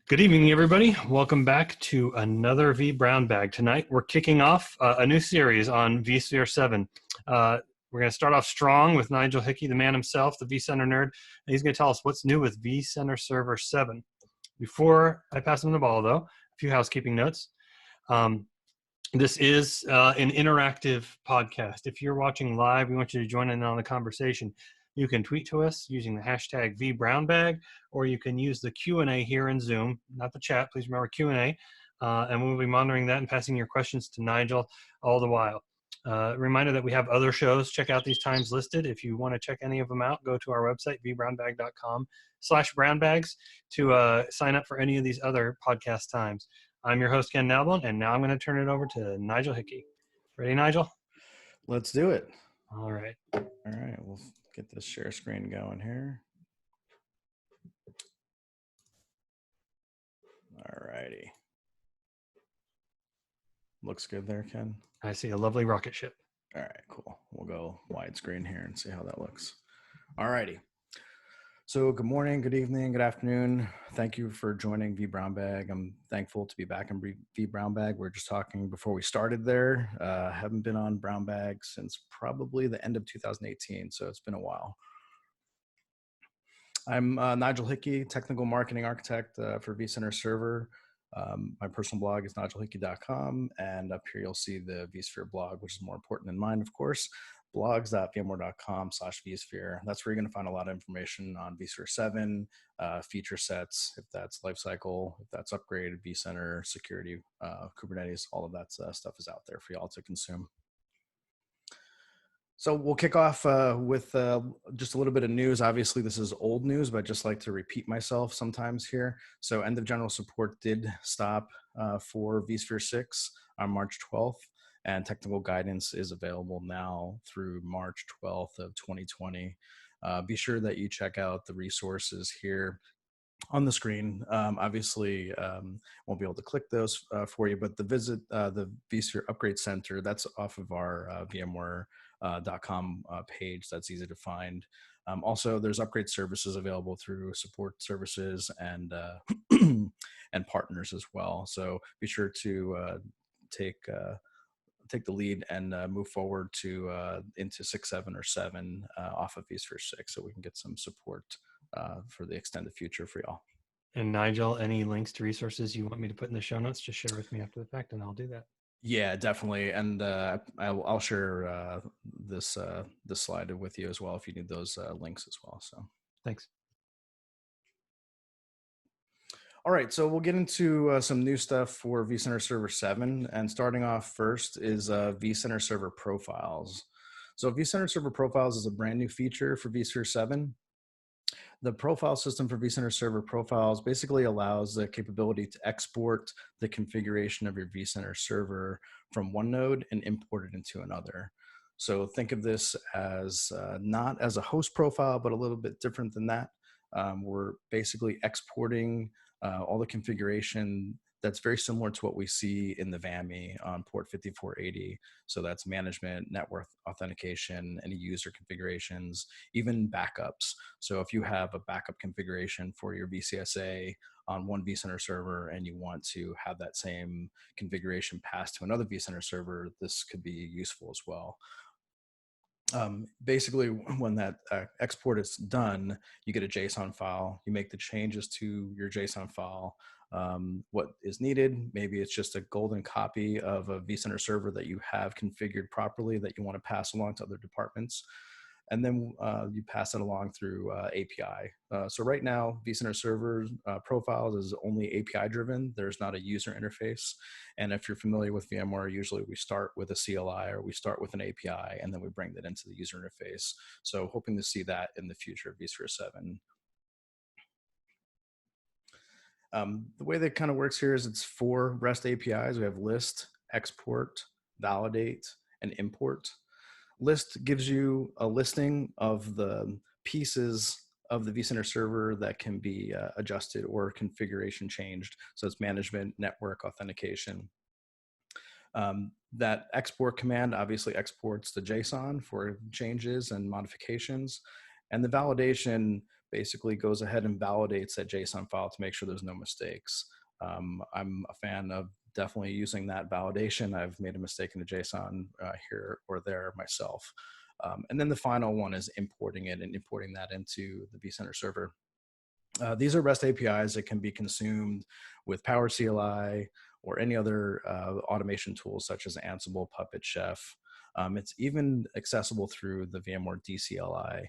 Good evening, everybody. Welcome back to another vBrownBag. Tonight, we're kicking off a new series on vSphere 7. We're going to start off strong with Nigel Hickey, the man himself, the vCenter nerd. And he's going to tell us what's new with vCenter Server 7. Before I pass him the ball, though, a few housekeeping notes. This is an interactive podcast. If you're watching live, we want you to join in on the conversation. You can tweet to us using the hashtag vBrownBag, or you can use the Q&A here in Zoom, not the chat. Please remember Q&A, and we'll be monitoring that and passing your questions to Nigel all the while. Reminder that we have other shows. Check out these times listed. If you want to check any of them out, go to our website, vbrownbag.com/brownbags, to sign up for any of these other podcast times. I'm your host, Ken Nalbon, and now I'm going to turn it over to Nigel Hickey. Ready, Nigel? Let's do it. All right. All right. We'll get this share screen going here. All righty. Looks good there, Ken. I see a lovely rocket ship. All right, cool. We'll go widescreen here and see how that looks. All righty. So good morning, good evening, good afternoon. Thank you for joining vBrownBag. I'm thankful to be back in vBrownBag. We were just talking before we started there. Haven't been on BrownBag since probably the end of 2018, so it's been a while. I'm Nigel Hickey, Technical Marketing Architect for vCenter Server. My personal blog is nigelhickey.com, and up here you'll see the vSphere blog, which is more important than mine, of course. blogs.vmware.com/vSphere. That's where you're going to find a lot of information on vSphere 7, feature sets, if that's lifecycle, if that's upgraded, vCenter, security, Kubernetes, all of that stuff is out there for y'all to consume. So we'll kick off with just a little bit of news. Obviously, this is old news, but I just like to repeat myself sometimes here. So end of general support did stop for vSphere 6 on March 12th. And technical guidance is available now through March 12th of 2020. Be sure that you check out the resources here on the screen. Obviously, won't be able to click those for you, but the visit the vSphere Upgrade Center, that's off of our VMware.com page. That's easy to find. Also, there's upgrade services available through support services and and partners as well. So be sure to take the lead and move forward to into 6, 7, or 7 off of vSphere 6, so we can get some support for the extended future for y'all. And Nigel, any links to resources you want me to put in the show notes, just share with me after the fact, and I'll do that. Yeah, definitely. And I'll share this slide with you as well if you need those links as well. So thanks. All right, so we'll get into some new stuff for vCenter Server 7. And starting off first is vCenter Server Profiles. So vCenter Server Profiles is a brand new feature for vSphere 7. The profile system for vCenter Server Profiles basically allows the capability to export the configuration of your vCenter server from one node and import it into another. So think of this as not as a host profile, but a little bit different than that. We're basically exporting all the configuration that's very similar to what we see in the VAMI on port 5480. So that's management, network authentication, any user configurations, even backups. So if you have a backup configuration for your VCSA on one vCenter server and you want to have that same configuration passed to another vCenter server, this could be useful as well. Basically, when that export is done, you get a JSON file. You make the changes to your JSON file. What is needed, maybe it's just a golden copy of a vCenter server that you have configured properly that you want to pass along to other departments. And then you pass it along through API. So right now, vCenter Server Profiles is only API driven. There's not a user interface. And if you're familiar with VMware, usually we start with a CLI or we start with an API, and then we bring that into the user interface. So hoping to see that in the future of vSphere 7. The way that kind of works here is it's 4 REST APIs. We have list, export, validate, and import. List gives you a listing of the pieces of the vCenter server that can be adjusted or configuration changed. So it's management, network, authentication. That export command obviously exports the JSON for changes and modifications. And the validation basically goes ahead and validates that JSON file to make sure there's no mistakes. I'm a fan of definitely using that validation. I've made a mistake in the JSON here or there myself. And then the final one is importing it and importing that into the vCenter server. These are REST APIs that can be consumed with Power CLI or any other automation tools such as Ansible, Puppet, Chef. It's even accessible through the VMware DCLI.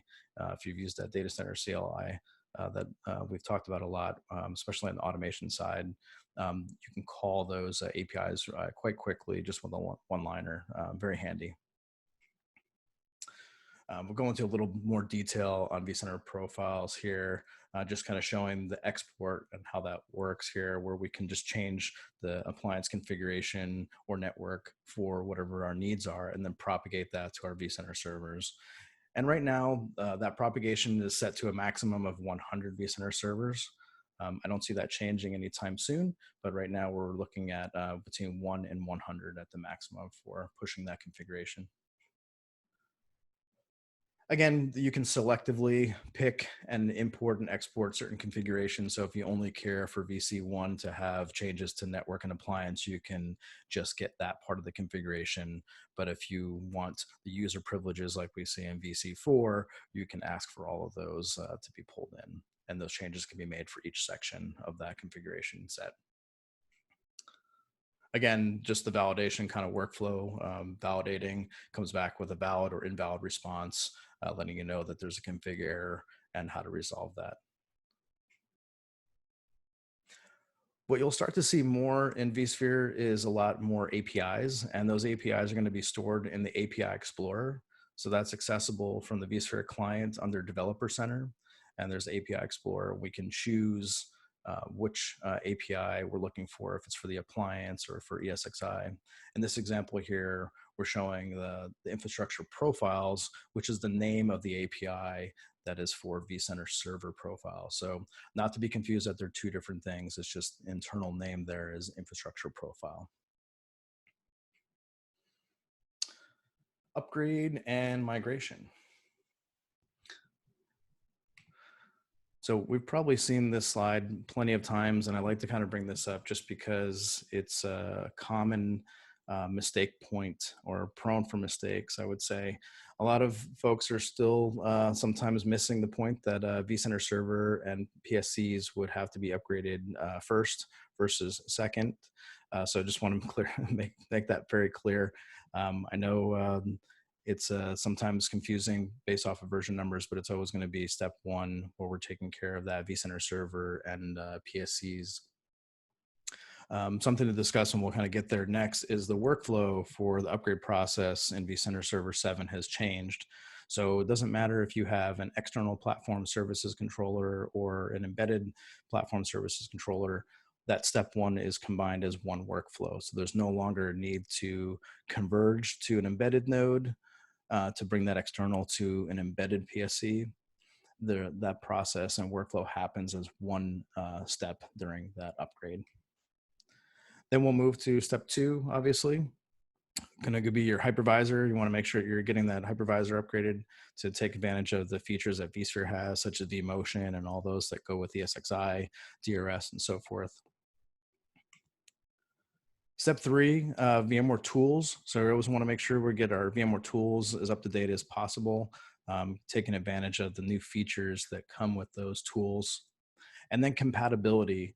If you've used that data center CLI that we've talked about a lot, especially on the automation side, you can call those APIs quite quickly just with a one-liner. Very handy. We'll go into a little more detail on vCenter profiles here, just kind of showing the export and how that works here, where we can just change the appliance configuration or network for whatever our needs are, and then propagate that to our vCenter servers. And right now, that propagation is set to a maximum of 100 vCenter servers. I don't see that changing anytime soon, but right now we're looking at between 1 and 100 at the maximum for pushing that configuration. Again, you can selectively pick and import and export certain configurations. So if you only care for VC1 to have changes to network and appliance, you can just get that part of the configuration. But if you want the user privileges like we see in VC4, you can ask for all of those to be pulled in. And those changes can be made for each section of that configuration set. Again, just the validation kind of workflow, validating comes back with a valid or invalid response, letting you know that there's a config error and how to resolve that. What you'll start to see more in vSphere is a lot more APIs, and those APIs are going to be stored in the API Explorer. So that's accessible from the vSphere client under Developer Center, and there's the API Explorer. We can choose which API we're looking for, if it's for the appliance or for ESXi. In this example here, we're showing the infrastructure profiles, which is the name of the API that is for vCenter server profile. So not to be confused that they're two different things. It's just internal name there is infrastructure profile. Upgrade and migration. So we've probably seen this slide plenty of times, and I like to kind of bring this up just because it's a common mistake point, or prone for mistakes, I would say. A lot of folks are still sometimes missing the point that vCenter server and PSCs would have to be upgraded first versus second. So I just want to make that very clear. I know it's sometimes confusing based off of version numbers, but it's always going to be step one where we're taking care of that vCenter server and PSCs. Something to discuss, and we'll kind of get there next, is the workflow for the upgrade process in vCenter Server 7 has changed. So it doesn't matter if you have an external platform services controller or an embedded platform services controller, that step one is combined as one workflow. So there's no longer a need to converge to an embedded node to bring that external to an embedded PSC. That process and workflow happens as one step during that upgrade. Then we'll move to step two, obviously. Going to be your hypervisor. You want to make sure you're getting that hypervisor upgraded to take advantage of the features that vSphere has, such as vMotion and all those that go with ESXi, DRS, and so forth. Step three, VMware tools. So we always want to make sure we get our VMware tools as up to date as possible, taking advantage of the new features that come with those tools. And then compatibility,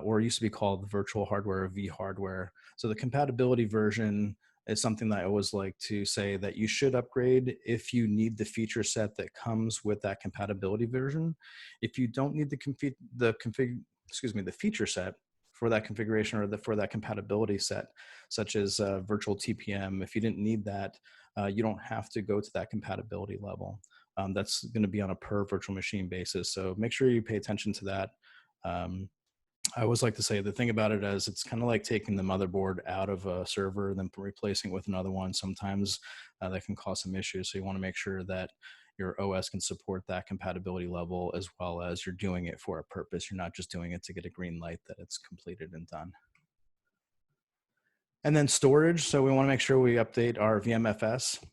or it used to be called the virtual hardware or vHardware. So the compatibility version is something that I always like to say that you should upgrade if you need the feature set that comes with that compatibility version. If you don't need the feature set for that configuration or for that compatibility set, such as virtual TPM, if you didn't need that, you don't have to go to that compatibility level. That's going to be on a per virtual machine basis. So make sure you pay attention to that. I always like to say the thing about it is it's kind of like taking the motherboard out of a server and then replacing it with another one. Sometimes that can cause some issues. So you want to make sure that your OS can support that compatibility level, as well as you're doing it for a purpose. You're not just doing it to get a green light that it's completed and done. And then storage. So we want to make sure we update our VMFS.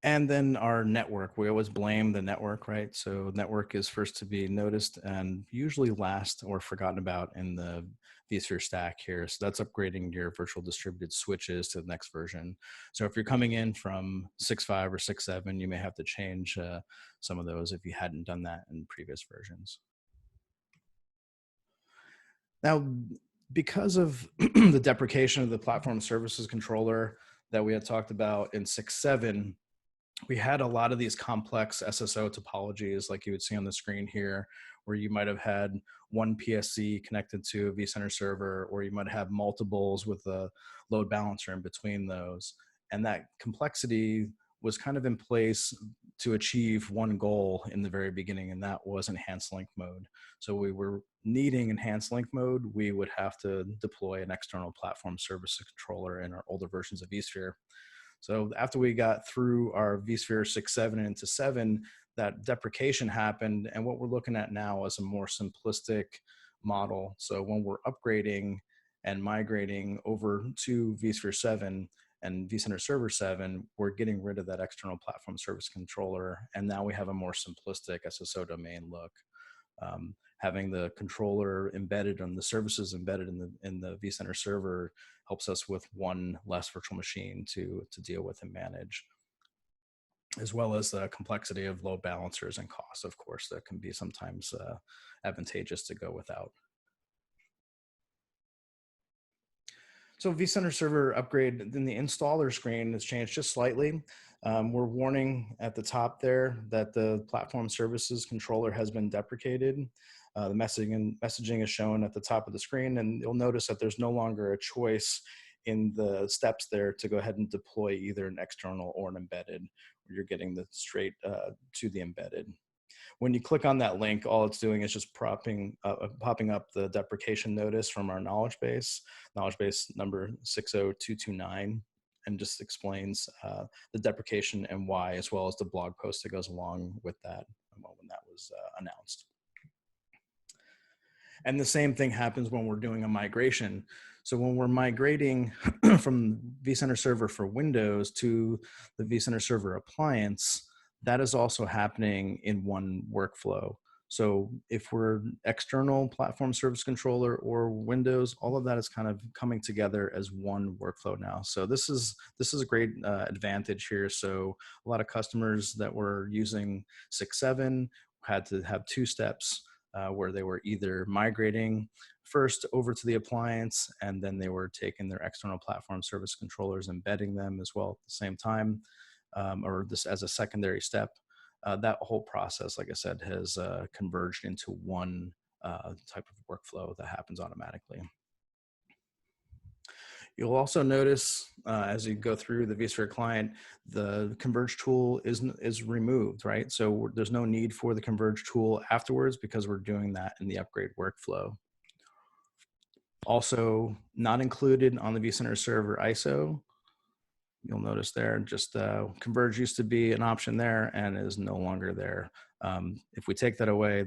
And then our network, we always blame the network, right? So network is first to be noticed and usually last or forgotten about in the vSphere stack here. So that's upgrading your virtual distributed switches to the next version. So if you're coming in from 6.5 or 6.7, you may have to change some of those if you hadn't done that in previous versions. Now, because of the deprecation of the platform services controller that we had talked about in 6.7, we had a lot of these complex SSO topologies like you would see on the screen here, where you might have had one PSC connected to a vCenter server, or you might have multiples with a load balancer in between those. And that complexity was kind of in place to achieve one goal in the very beginning, and that was enhanced link mode. So we were needing enhanced link mode, we would have to deploy an external platform services controller in our older versions of vSphere. So after we got through our vSphere 6.7 and into 7, that deprecation happened. And what we're looking at now is a more simplistic model. So when we're upgrading and migrating over to vSphere 7 and vCenter Server 7, we're getting rid of that external platform service controller. And now we have a more simplistic SSO domain look. Having the controller embedded and the services embedded in the vCenter server helps us with one less virtual machine to deal with and manage, as well as the complexity of load balancers and costs, of course, that can be sometimes advantageous to go without. So vCenter server upgrade, then the installer screen has changed just slightly. We're warning at the top there that the platform services controller has been deprecated. The messaging is shown at the top of the screen, and you'll notice that there's no longer a choice in the steps there to go ahead and deploy either an external or an embedded, where you're getting the straight to the embedded. When you click on that link, all it's doing is just popping up the deprecation notice from our knowledge base number 60229, and just explains the deprecation and why, as well as the blog post that goes along with that when that was announced. And the same thing happens when we're doing a migration. So when we're migrating from vCenter Server for Windows to the vCenter Server appliance, that is also happening in one workflow. So if we're external platform service controller or Windows, all of that is kind of coming together as one workflow now. So this is a great advantage here. So a lot of customers that were using 6.7 had to have two steps where they were either migrating first over to the appliance, and then they were taking their external platform service controllers, embedding them as well at the same time, or this as a secondary step. That whole process, like I said, has converged into one type of workflow that happens automatically. You'll also notice as you go through the vSphere client, the Converge tool is removed, right? So there's no need for the Converge tool afterwards because we're doing that in the upgrade workflow. Also not included on the vCenter server ISO. You'll notice there, just Converge used to be an option there and is no longer there. If we take that away,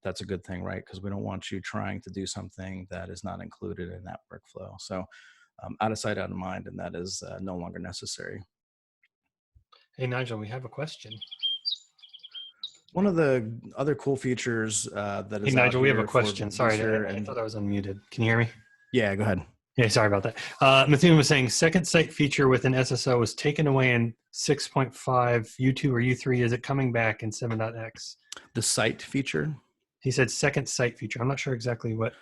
that's a good thing, right? Because we don't want you trying to do something that is not included in that workflow. So out of sight, out of mind, and that is no longer necessary. Hey, Nigel, we have a question. One of the other cool features that is Hey, Nigel, we have a for question. Sorry, I thought I was unmuted. Can you hear me? Yeah, go ahead. Yeah, sorry about that. Mathune was saying second site feature within SSO was taken away in 6.5 U2 or U3. Is it coming back in 7.x? The site feature? He said second site feature. I'm not sure exactly what.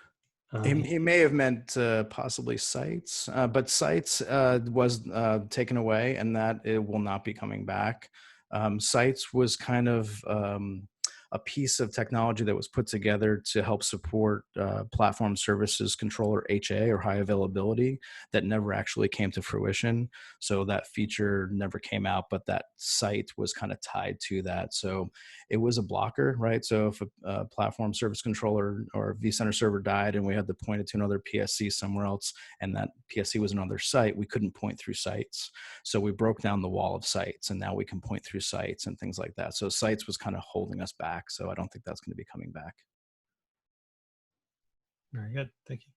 He may have meant possibly sites, but sites was taken away, and that it will not be coming back. Sites was kind of a piece of technology that was put together to help support platform services controller HA, or high availability, that never actually came to fruition. So that feature never came out, but that site was kind of tied to that. So it was a blocker, right? So if a platform service controller or vCenter server died and we had to point it to another PSC somewhere else, and that PSC was another site, we couldn't point through sites. So we broke down the wall of sites, and now we can point through sites and things like that. So sites was kind of holding us back. So I don't think that's going to be coming back. Very good. Thank you.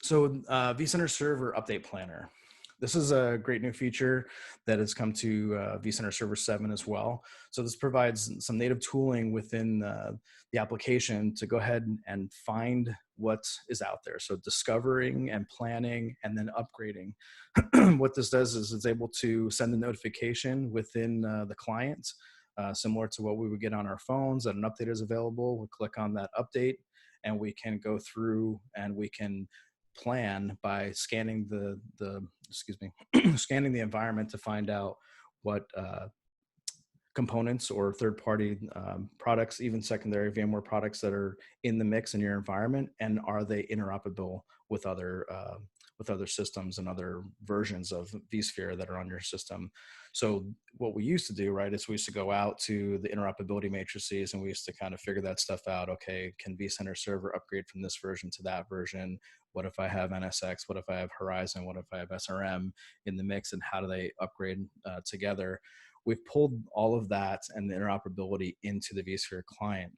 So vCenter Server Update Planner. This is a great new feature that has come to vCenter Server 7 as well. So this provides some native tooling within the application to go ahead and find what is out there. So discovering and planning and then upgrading. What this does is it's able to send a notification within the client, similar to what we would get on our phones, that an update is available. We click on that update and we can go through and we can plan by scanning scanning the environment to find out what components or third-party products, even secondary VMware products that are in the mix in your environment, and are they interoperable with other systems and other versions of vSphere that are on your system. So what we used to do, right, is we used to go out to the interoperability matrices and we used to kind of figure that stuff out. Okay, can vCenter Server upgrade from this version to that version? What if I have NSX? What if I have Horizon? What if I have SRM in the mix, and how do they upgrade together? We've pulled all of that and the interoperability into the vSphere client.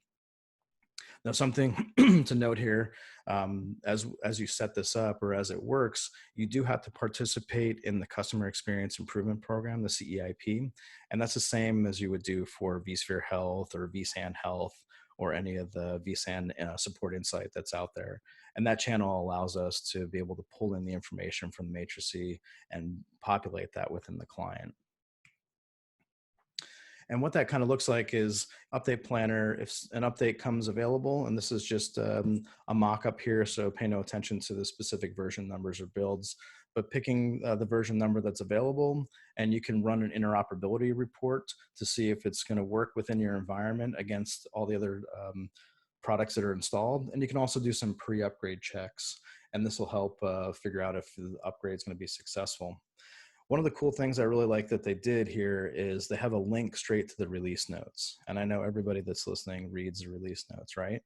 Now, something to note here, as you set this up or as it works, you do have to participate in the Customer Experience Improvement Program, the CEIP, and that's the same as you would do for vSphere Health or vSAN Health or any of the vSAN support insight that's out there. And that channel allows us to be able to pull in the information from the matrice and populate that within the client. And what that kind of looks like is update planner. If an update comes available, and this is just a mock-up here, so pay no attention to the specific version numbers or builds, but picking the version number that's available, and you can run an interoperability report to see if it's going to work within your environment against all the other products that are installed. And you can also do some pre-upgrade checks, and this will help figure out if the upgrade is going to be successful. One of the cool things I really like that they did here is they have a link straight to the release notes. And I know everybody that's listening reads the release notes, right?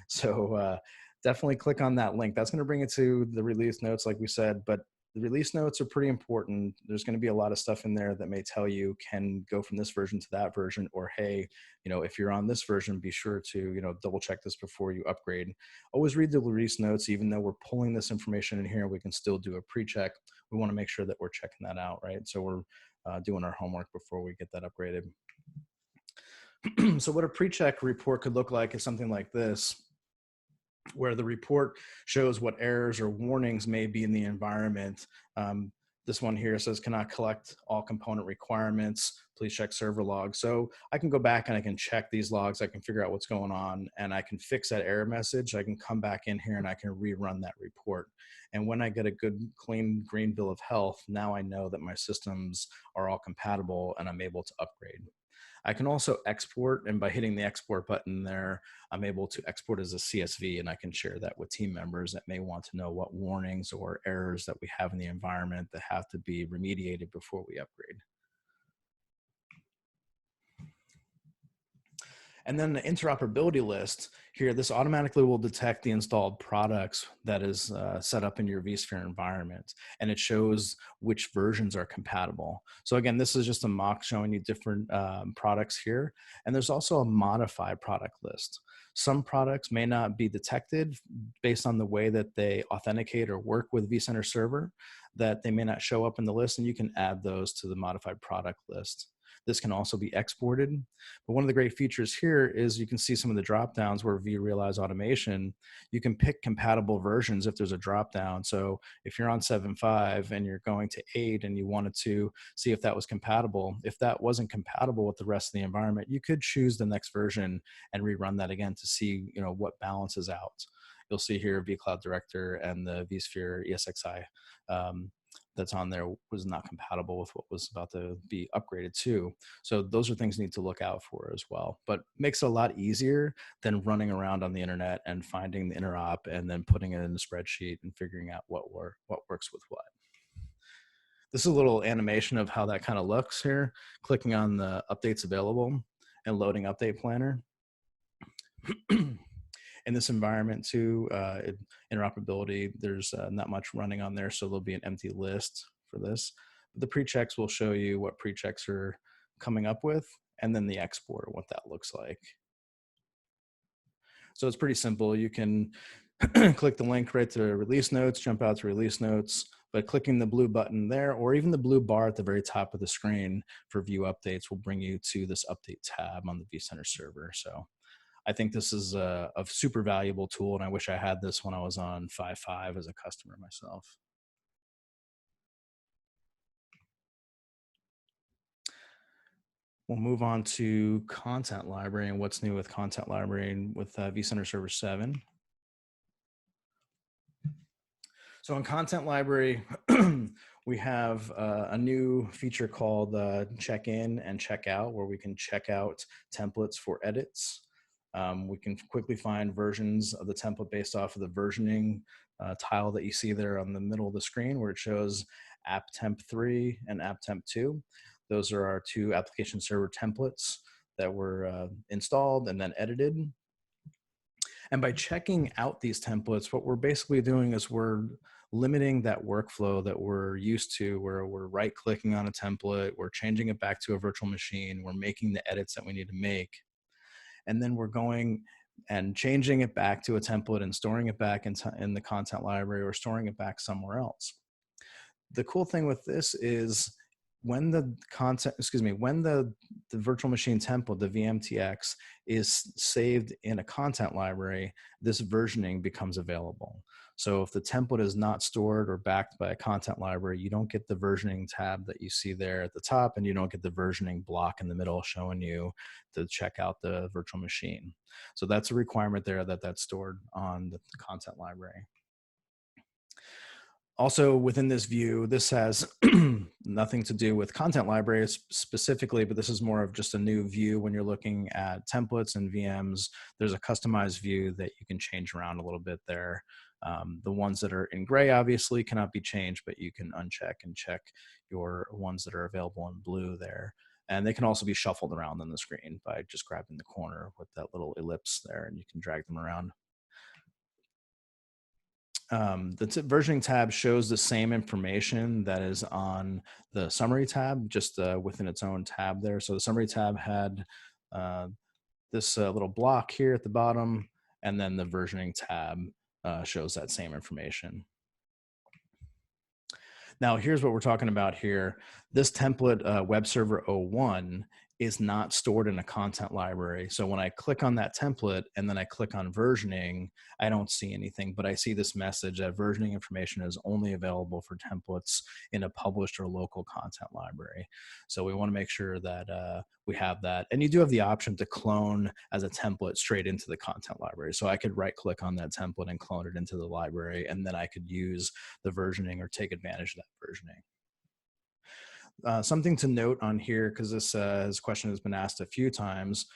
So definitely click on that link. That's going to bring it to the release notes, like we said, but the release notes are pretty important. There's going to be a lot of stuff in there that may tell you can go from this version to that version, or, hey, if you're on this version, be sure to, double check this before you upgrade. Always read the release notes. Even though we're pulling this information in here, we can still do a pre-check. We want to make sure that we're checking that out, right? So we're doing our homework before we get that upgraded. So what a pre-check report could look like is something like this, where the report shows what errors or warnings may be in the environment. This one here says cannot collect all component requirements. Please check server logs. So I can go back and I can check these logs. I can figure out what's going on, and I can fix that error message. I can come back in here and I can rerun that report. And when I get a good, clean green bill of health, now I know that my systems are all compatible and I'm able to upgrade. I can also export, and by hitting the export button there, I'm able to export as a CSV, and I can share that with team members that may want to know what warnings or errors that we have in the environment that have to be remediated before we upgrade. And then the interoperability list here, this automatically will detect the installed products that is set up in your vSphere environment, and it shows which versions are compatible. So again, this is just a mock showing you different products here. And there's also a modified product list. Some products may not be detected based on the way that they authenticate or work with vCenter Server, that they may not show up in the list, and you can add those to the modified product list. This can also be exported. But one of the great features here is you can see some of the drop downs where vRealize Automation, you can pick compatible versions if there's a drop down. So if you're on 7.5 and you're going to 8 and you wanted to see if that was compatible, if that wasn't compatible with the rest of the environment, you could choose the next version and rerun that again to see what balances out. You'll see here vCloud Director and the vSphere ESXi that's on there was not compatible with what was about to be upgraded to. So those are things you need to look out for as well, but makes it a lot easier than running around on the internet and finding the interop and then putting it in a spreadsheet and figuring out what works with what. This is a little animation of how that kind of looks here, clicking on the updates available and loading update planner. In this environment too, interoperability, there's not much running on there, so there'll be an empty list for this. But the pre-checks will show you what pre-checks are coming up with, and then the export, what that looks like. So it's pretty simple. You can click the link right to release notes, jump out to release notes, but clicking the blue button there, or even the blue bar at the very top of the screen for view updates, will bring you to this update tab on the vCenter server. So I think this is a super valuable tool, and I wish I had this when I was on 5.5 as a customer myself. We'll move on to Content Library and what's new with Content Library with vCenter Server 7. So in Content Library, we have a new feature called Check In and Check Out, where we can check out templates for edits. We can quickly find versions of the template based off of the versioning tile that you see there on the middle of the screen, where it shows app temp 3 and app temp 2. Those are our two application server templates that were installed and then edited. And by checking out these templates, what we're basically doing is we're limiting that workflow that we're used to, where we're right-clicking on a template, we're changing it back to a virtual machine, we're making the edits that we need to make, and then we're going and changing it back to a template and storing it back in the content library or storing it back somewhere else. The cool thing with this is when the virtual machine template, the VMTX, is saved in a content library, this versioning becomes available. So if the template is not stored or backed by a content library, you don't get the versioning tab that you see there at the top, and you don't get the versioning block in the middle showing you to check out the virtual machine. So that's a requirement there, that that's stored on the content library. Also within this view, this has nothing to do with content libraries specifically, but this is more of just a new view. When you're looking at templates and VMs, there's a customized view that you can change around a little bit there. The ones that are in gray obviously cannot be changed, but you can uncheck and check your ones that are available in blue there. And they can also be shuffled around on the screen by just grabbing the corner with that little ellipse there, and you can drag them around. The versioning tab shows the same information that is on the summary tab, just within its own tab there. So the summary tab had this little block here at the bottom, and then the versioning tab shows that same information. Now, here's what we're talking about here. This template, web server 01, is not stored in a content library. So when I click on that template and then I click on versioning, I don't see anything, but I see this message that versioning information is only available for templates in a published or local content library. So we want to make sure that we have that. And you do have the option to clone as a template straight into the content library. So I could right click on that template and clone it into the library, and then I could use the versioning or take advantage of that versioning. Something to note on here, because this question has been asked a few times,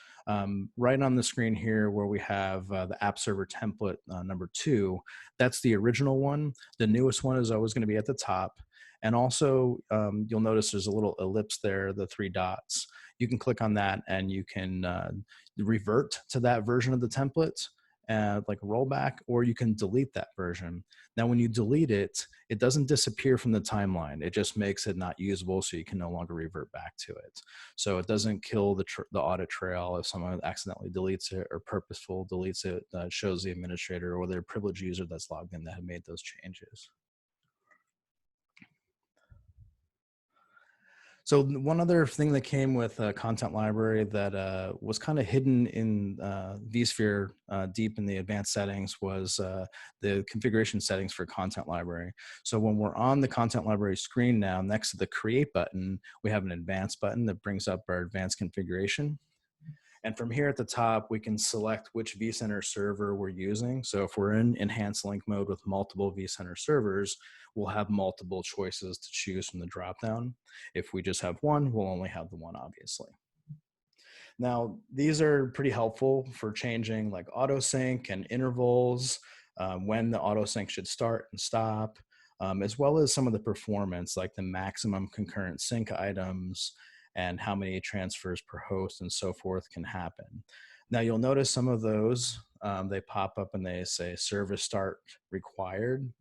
right on the screen here where we have the app server template number 2, that's the original one. The newest one is always going to be at the top. And also you'll notice there's a little ellipse there, the 3 dots. You can click on that and you can revert to that version of the template, like a rollback, or you can delete that version. Now, when you delete it, it doesn't disappear from the timeline. It just makes it not usable, so you can no longer revert back to it. So it doesn't kill the audit trail if someone accidentally deletes it or purposeful deletes it, shows the administrator or their privileged user that's logged in that have made those changes. So one other thing that came with Content Library that was kind of hidden in vSphere deep in the advanced settings was the configuration settings for Content Library. So when we're on the Content Library screen now, next to the Create button, we have an Advanced button that brings up our advanced configuration. And from here at the top, we can select which vCenter server we're using. So if we're in enhanced link mode with multiple vCenter servers, we'll have multiple choices to choose from the dropdown. If we just have one, we'll only have the one, obviously. Now, these are pretty helpful for changing like autosync and intervals, when the autosync should start and stop, as well as some of the performance, like the maximum concurrent sync items, and how many transfers per host and so forth can happen. Now you'll notice some of those, they pop up and they say service start required.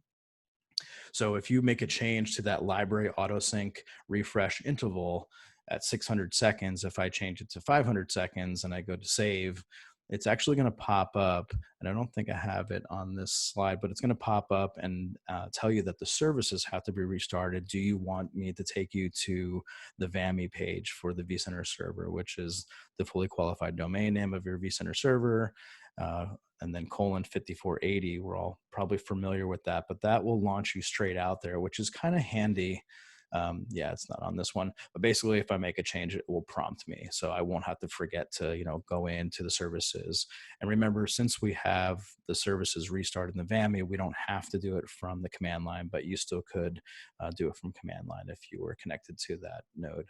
So if you make a change to that library autosync refresh interval at 600 seconds, if I change it to 500 seconds and I go to save, it's actually going to pop up, and I don't think I have it on this slide, but it's going to pop up and tell you that the services have to be restarted. Do you want me to take you to the VAMI page for the vCenter server, which is the fully qualified domain name of your vCenter server, and then :5480. We're all probably familiar with that, but that will launch you straight out there, which is kind of handy. Yeah, it's not on this one, but basically if I make a change, it will prompt me. So I won't have to forget to, go into the services. And remember, since we have the services restarted in the VAMI, we don't have to do it from the command line, but you still could do it from command line if you were connected to that node.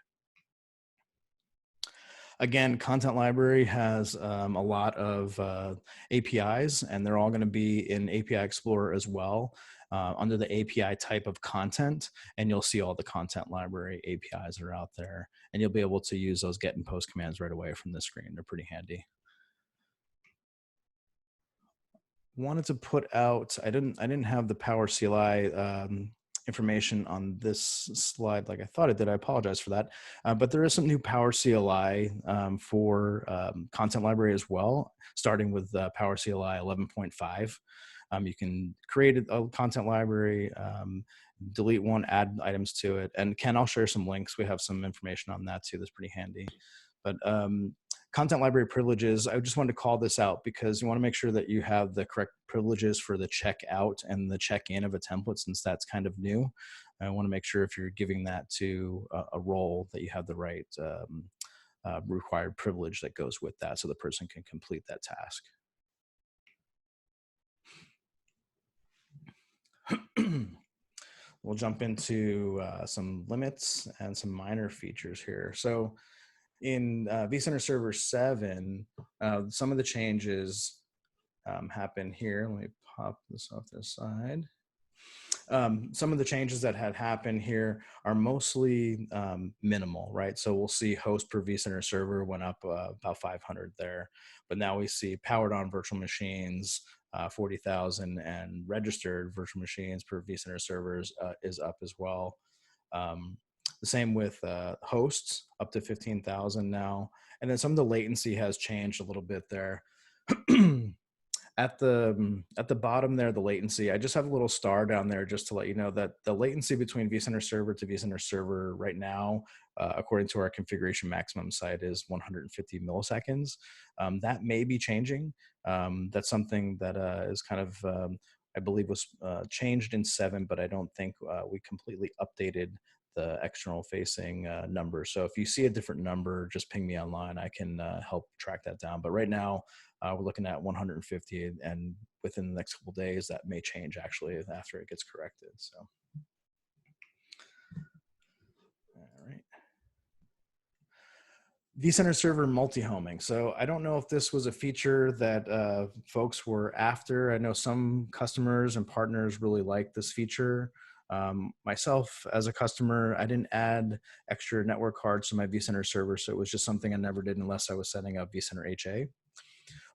Again, Content Library has a lot of APIs, and they're all going to be in API Explorer as well under the API type of content, and you'll see all the Content Library APIs that are out there, and you'll be able to use those get and post commands right away from the screen. They're pretty handy. Wanted to put out, I didn't have the Power CLI information on this slide like I thought it did. I apologize for that. But there is some new Power CLI for Content Library as well, starting with Power CLI 11.5. You can create a content library, delete one, add items to it. And Ken, I'll share some links. We have some information on that too that's pretty handy. But content library privileges, I just wanted to call this out because you want to make sure that you have the correct privileges for the checkout and the check-in of a template, since that's kind of new. I want to make sure if you're giving that to a role that you have the right required privilege that goes with that so the person can complete that task. We'll jump into some limits and some minor features here. So in vCenter Server 7, some of the changes happen here. Let me pop this off this side. Some of the changes that had happened here are mostly minimal, right? So we'll see host per vCenter server went up about 500 there, but now we see powered on virtual machines, 40,000, and registered virtual machines per vCenter servers is up as well. The same with hosts, up to 15,000 now. And then some of the latency has changed a little bit there. At the bottom there, the latency, I just have a little star down there just to let you know that the latency between vCenter server to vCenter server right now, according to our configuration maximum site, is 150 milliseconds. That may be changing. That's something that is kind of, I believe was changed in 7, but I don't think we completely updated the external facing number. So if you see a different number, just ping me online. I can help track that down. But right now, we're looking at 150, and within the next couple of days, that may change actually after it gets corrected. So, all right. vCenter Server multi-homing. So I don't know if this was a feature that folks were after. I know some customers and partners really like this feature. Myself as a customer, I didn't add extra network cards to my vCenter server, so it was just something I never did unless I was setting up vCenter HA.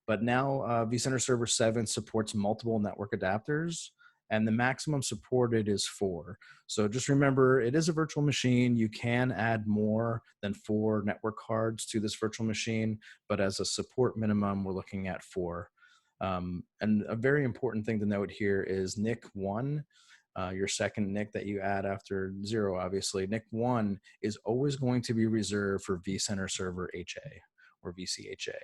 But now vCenter Server 7 supports multiple network adapters, and the maximum supported is 4. So just remember, it is a virtual machine. You can add more than 4 network cards to this virtual machine, but as a support minimum, we're looking at 4. And a very important thing to note here is NIC 1. Your second NIC that you add after 0, obviously, NIC 1 is always going to be reserved for vCenter Server HA or VCHA.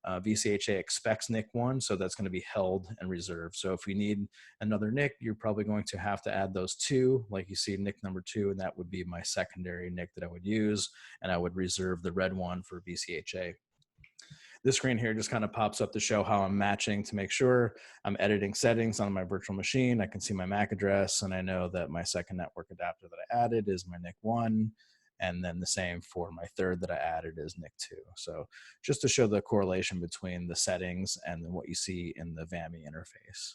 VCHA expects NIC 1, so that's going to be held and reserved. So if we need another NIC, you're probably going to have to add those 2, like you see NIC number 2, and that would be my secondary NIC that I would use, and I would reserve the red one for VCHA. This screen here just kind of pops up to show how I'm matching to make sure I'm editing settings on my virtual machine. I can see my MAC address, and I know that my second network adapter that I added is my NIC 1. And then the same for my third that I added is NIC 2. So just to show the correlation between the settings and what you see in the VAMI interface.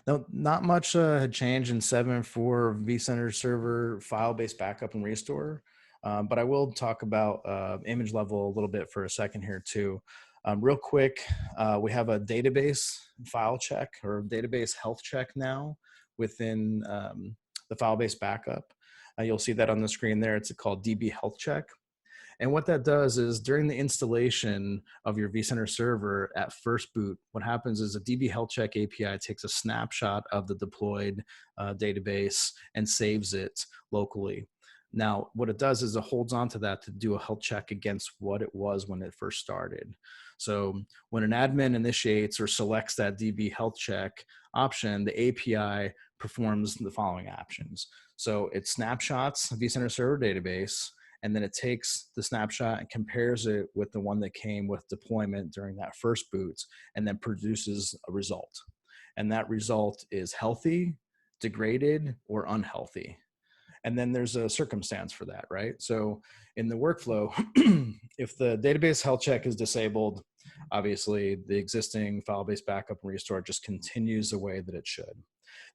Now, not much had changed in 7 for vCenter Server file-based backup and restore, but I will talk about image level a little bit for a second here too. Real quick, we have a database file check or database health check now within the file-based backup. You'll see that on the screen there. It's called DB Health Check. And what that does is during the installation of your vCenter server at first boot, what happens is a DB Health Check API takes a snapshot of the deployed database and saves it locally. Now, what it does is it holds on to that to do a health check against what it was when it first started. So when an admin initiates or selects that DB Health Check option, the API performs the following actions. So it snapshots the vCenter server database, and then it takes the snapshot and compares it with the one that came with deployment during that first boot, and then produces a result. And that result is healthy, degraded, or unhealthy. And then there's a circumstance for that, right? So in the workflow, if the database health check is disabled, obviously the existing file-based backup and restore just continues the way that it should.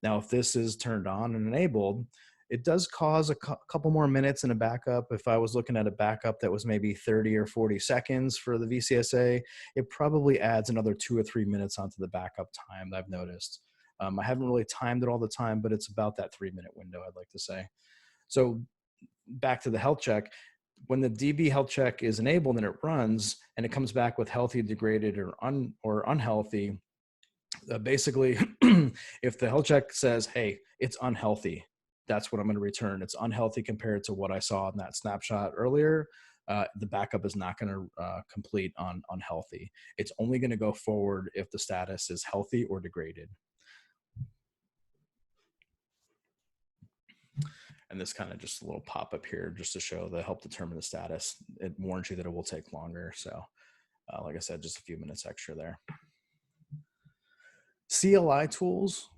Now, if this is turned on and enabled, it does cause a couple more minutes in a backup. If I was looking at a backup that was maybe 30 or 40 seconds for the VCSA, it probably adds another 2 or 3 minutes onto the backup time that I've noticed. I haven't really timed it all the time, but it's about that 3-minute window, I'd like to say. So back to the health check, when the DB health check is enabled and it runs and it comes back with healthy, degraded, or unhealthy, basically, if the health check says, hey, it's unhealthy, that's what I'm going to return. It's unhealthy compared to what I saw in that snapshot earlier. The backup is not going to complete on unhealthy. It's only going to go forward if the status is healthy or degraded. And this kind of just a little pop-up here just to show the help determine the status. It warns you that it will take longer. So like I said, just a few minutes extra there. CLI tools.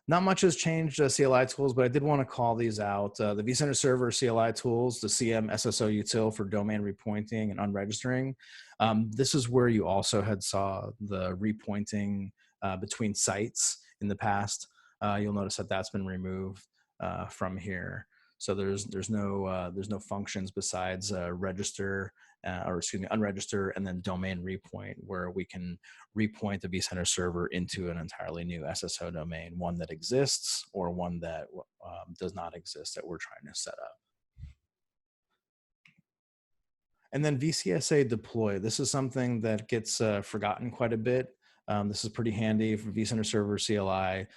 Not much has changed CLI tools, but I did want to call these out. The vCenter Server CLI tools, the CM SSO util for domain repointing and unregistering. This is where you also had saw the repointing between sites in the past. You'll notice that that's been removed from here. So there's no functions besides register unregister and then domain repoint, where we can repoint the vCenter server into an entirely new SSO domain, one that exists or one that does not exist that we're trying to set up. And then VCSA deploy. This is something that gets forgotten quite a bit. This is pretty handy for vCenter Server CLI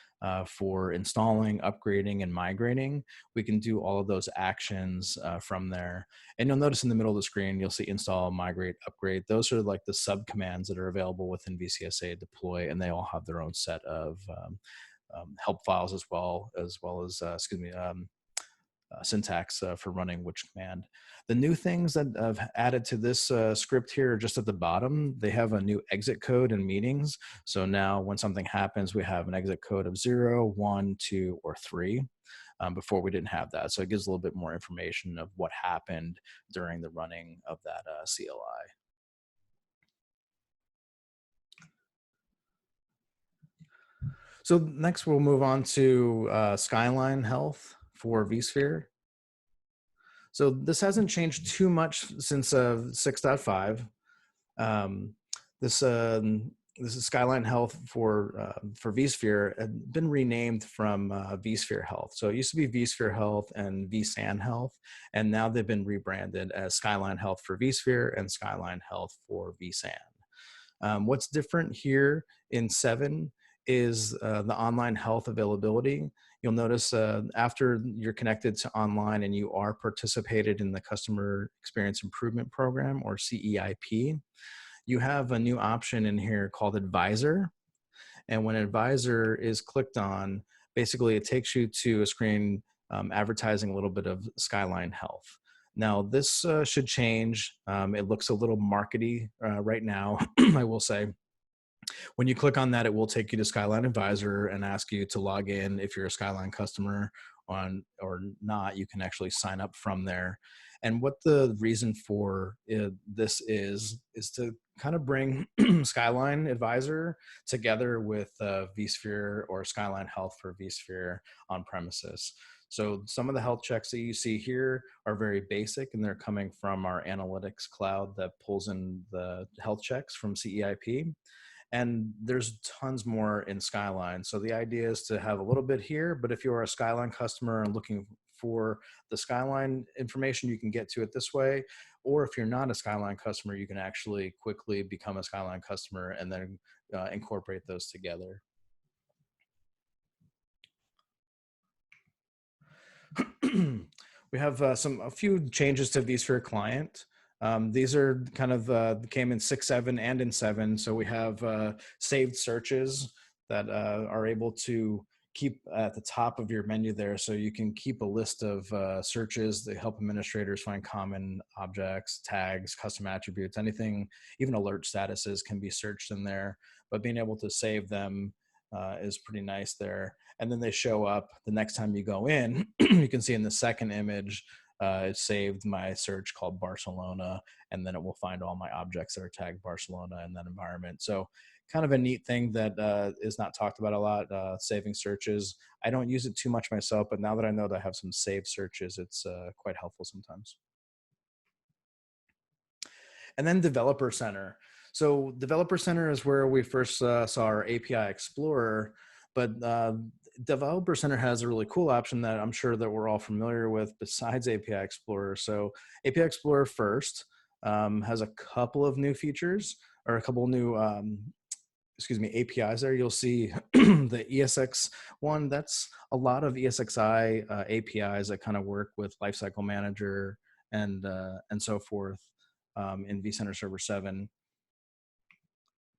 for installing, upgrading, and migrating. We can do all of those actions from there. And you'll notice in the middle of the screen, you'll see install, migrate, upgrade. Those are like the sub commands that are available within VCSA deploy, and they all have their own set of help files as well as syntax for running which command. The new things that I've added to this script here, just at the bottom, they have a new exit code in meetings. So now when something happens, we have an exit code of 0, 1, 2, or 3. Before we didn't have that. So it gives a little bit more information of what happened during the running of that CLI. So next we'll move on to Skyline Health for vSphere. So this hasn't changed too much since 6.5. This is Skyline Health for vSphere, had been renamed from vSphere Health. So it used to be vSphere Health and vSAN Health, and now they've been rebranded as Skyline Health for vSphere and Skyline Health for vSAN. What's different here in 7 is the online health availability. You'll notice after you're connected to online and you are participated in the Customer Experience Improvement Program, or CEIP, you have a new option in here called Advisor. And when Advisor is clicked on, basically it takes you to a screen advertising a little bit of Skyline Health. Now this should change. It looks a little markety right now, I will say. When you click on that, it will take you to Skyline Advisor and ask you to log in. If you're a Skyline customer or not, you can actually sign up from there. And what the reason for this is to kind of bring Skyline Advisor together with vSphere or Skyline Health for vSphere on premises. So some of the health checks that you see here are very basic, and they're coming from our analytics cloud that pulls in the health checks from CEIP. And there's tons more in Skyline. So the idea is to have a little bit here, but if you're a Skyline customer and looking for the Skyline information, you can get to it this way. Or if you're not a Skyline customer, you can actually quickly become a Skyline customer and then incorporate those together. We have a few changes to vSphere client. These are kind of came in 6, 7, and in 7. So we have saved searches that are able to keep at the top of your menu there. So you can keep a list of searches that help administrators find common objects, tags, custom attributes, anything, even alert statuses can be searched in there. But being able to save them is pretty nice there. And then they show up the next time you go in. You can see in the second image, it saved my search called Barcelona, and then it will find all my objects that are tagged Barcelona in that environment. So kind of a neat thing that is not talked about a lot, saving searches. I don't use it too much myself, but now that I know that I have some saved searches, it's quite helpful sometimes. And then Developer Center. So Developer Center is where we first saw our API Explorer, but Developer Center has a really cool option that I'm sure that we're all familiar with besides API Explorer. So API Explorer first has a couple of new features, or a couple of new APIs there. You'll see the ESX one. That's a lot of ESXi APIs that kind of work with Lifecycle Manager and so forth in vCenter Server 7.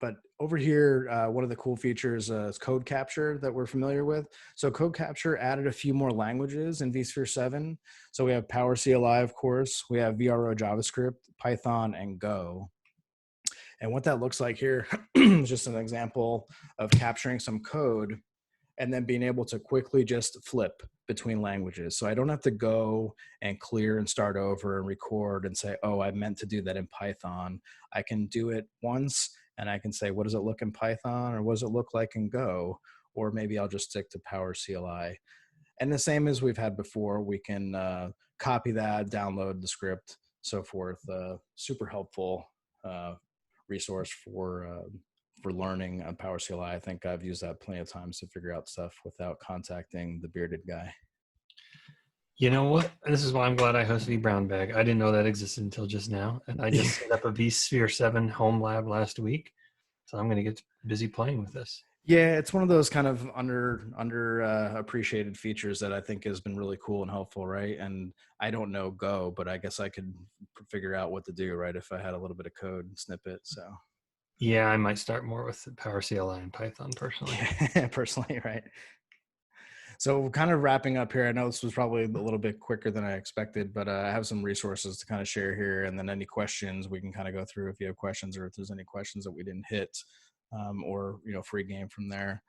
But over here, one of the cool features is code capture that we're familiar with. So code capture added a few more languages in vSphere 7. So we have Power CLI, of course. We have VRO JavaScript, Python, and Go. And what that looks like here is just an example of capturing some code and then being able to quickly just flip between languages. So I don't have to go and clear and start over and record and say, oh, I meant to do that in Python. I can do it once and I can say, what does it look in Python, or what does it look like in Go? Or maybe I'll just stick to Power CLI. And the same as we've had before, we can copy that, download the script, so forth. Super helpful resource for learning on Power CLI. I think I've used that plenty of times to figure out stuff without contacting the bearded guy. You know what? This is why I'm glad I host vBrownBag. I didn't know that existed until just now. And I just set up a vSphere 7 home lab last week. So I'm going to get busy playing with this. Yeah, it's one of those kind of under appreciated features that I think has been really cool and helpful, right? And I don't know Go, but I guess I could figure out what to do, right, if I had a little bit of code snippet. So yeah, I might start more with Power CLI and Python personally. Yeah, personally, right? So kind of wrapping up here, I know this was probably a little bit quicker than I expected, but I have some resources to kind of share here, and then any questions we can kind of go through if you have questions, or if there's any questions that we didn't hit, or free game from there.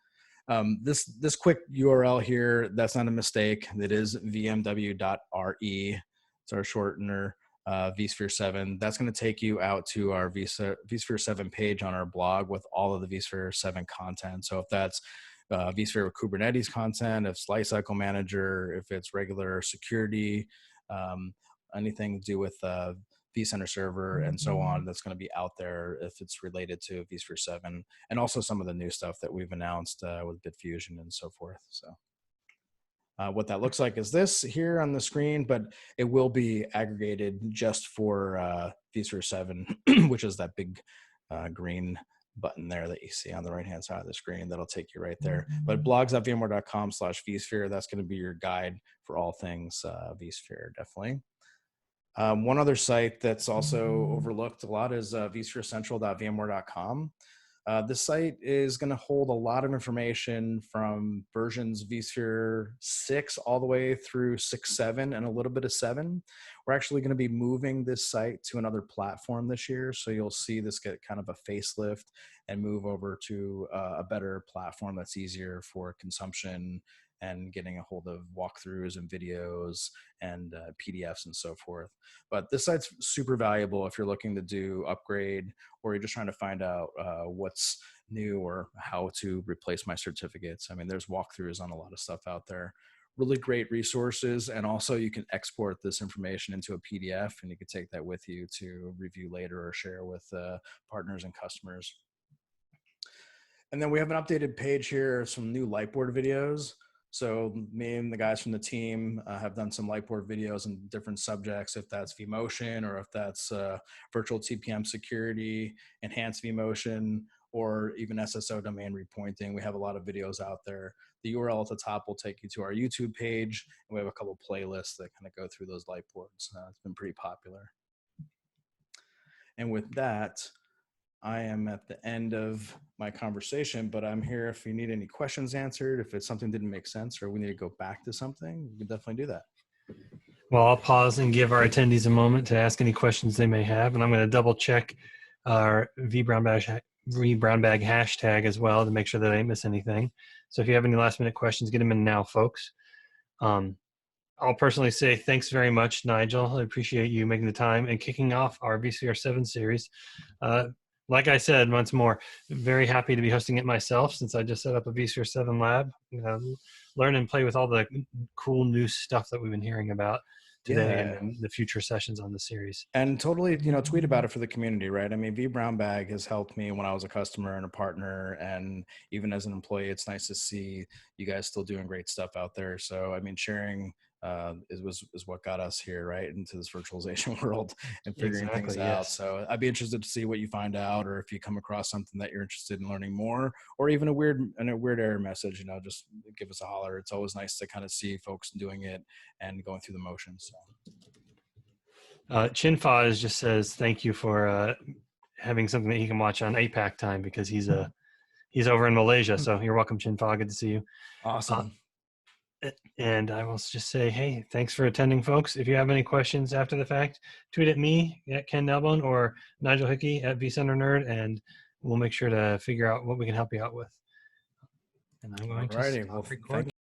This quick URL here, that's not a mistake. It is vmw.re. It's our shortener, vSphere 7. That's going to take you out to our vSphere 7 page on our blog with all of the vSphere 7 content. So if that's vSphere with Kubernetes content, if it's Lifecycle Manager, if it's regular security, anything to do with vCenter server and so on, that's going to be out there if it's related to vSphere 7, and also some of the new stuff that we've announced with Bitfusion and so forth. So what that looks like is this here on the screen, but it will be aggregated just for vSphere 7, which is that big green button there that you see on the right hand side of the screen. That'll take you right there. But blogs.vmware.com/vSphere, that's going to be your guide for all things vSphere, definitely. One other site that's also overlooked a lot is vSphereCentral.vmware.com. This site is going to hold a lot of information from versions vSphere 6 all the way through 6.7 and a little bit of 7. We're actually going to be moving this site to another platform this year, so you'll see this get kind of a facelift and move over to a better platform that's easier for consumption and getting a hold of walkthroughs and videos and PDFs and so forth. But this site's super valuable if you're looking to do upgrade, or you're just trying to find out what's new or how to replace my certificates. I mean, there's walkthroughs on a lot of stuff out there. Really great resources, and also you can export this information into a PDF, and you can take that with you to review later or share with partners and customers. And then we have an updated page here, some new Lightboard videos. So me and the guys from the team have done some Lightboard videos on different subjects, if that's vMotion or if that's virtual TPM security, enhanced vMotion, or even SSO domain repointing. We have a lot of videos out there. The URL at the top will take you to our YouTube page, and we have a couple playlists that kind of go through those Lightboards. It's been pretty popular. And with that, I am at the end of my conversation, but I'm here if you need any questions answered, if it's something didn't make sense or we need to go back to something, we can definitely do that. Well, I'll pause and give our attendees a moment to ask any questions they may have, and I'm going to double check our vBrownBag hashtag as well to make sure that I didn't miss anything. So if you have any last minute questions, get them in now, folks. I'll personally say thanks very much, Nigel. I appreciate you making the time and kicking off our vSphere 7 series. Like I said, once more, very happy to be hosting it myself since I just set up a vSphere 7 lab. Learn and play with all the cool new stuff that we've been hearing about today and the future sessions on the series. And totally, tweet about it for the community, right? I mean, vBrownBag has helped me when I was a customer and a partner, and even as an employee, it's nice to see you guys still doing great stuff out there. So, I mean, sharing is what got us here, right, into this virtualization world and figuring things out. So I'd be interested to see what you find out, or if you come across something that you're interested in learning more, or even a weird error message, just give us a holler. It's always nice to kind of see folks doing it and going through the motions. So. Chinfaz just says thank you for having something that he can watch on APAC time because he's over in Malaysia. So you're welcome, Chinfaz. Good to see you. Awesome. And I will just say, hey, thanks for attending, folks. If you have any questions after the fact, tweet at me at Ken Nelbone or Nigel Hickey at vCenter Nerd, and we'll make sure to figure out what we can help you out with. And I'm going to stop recording.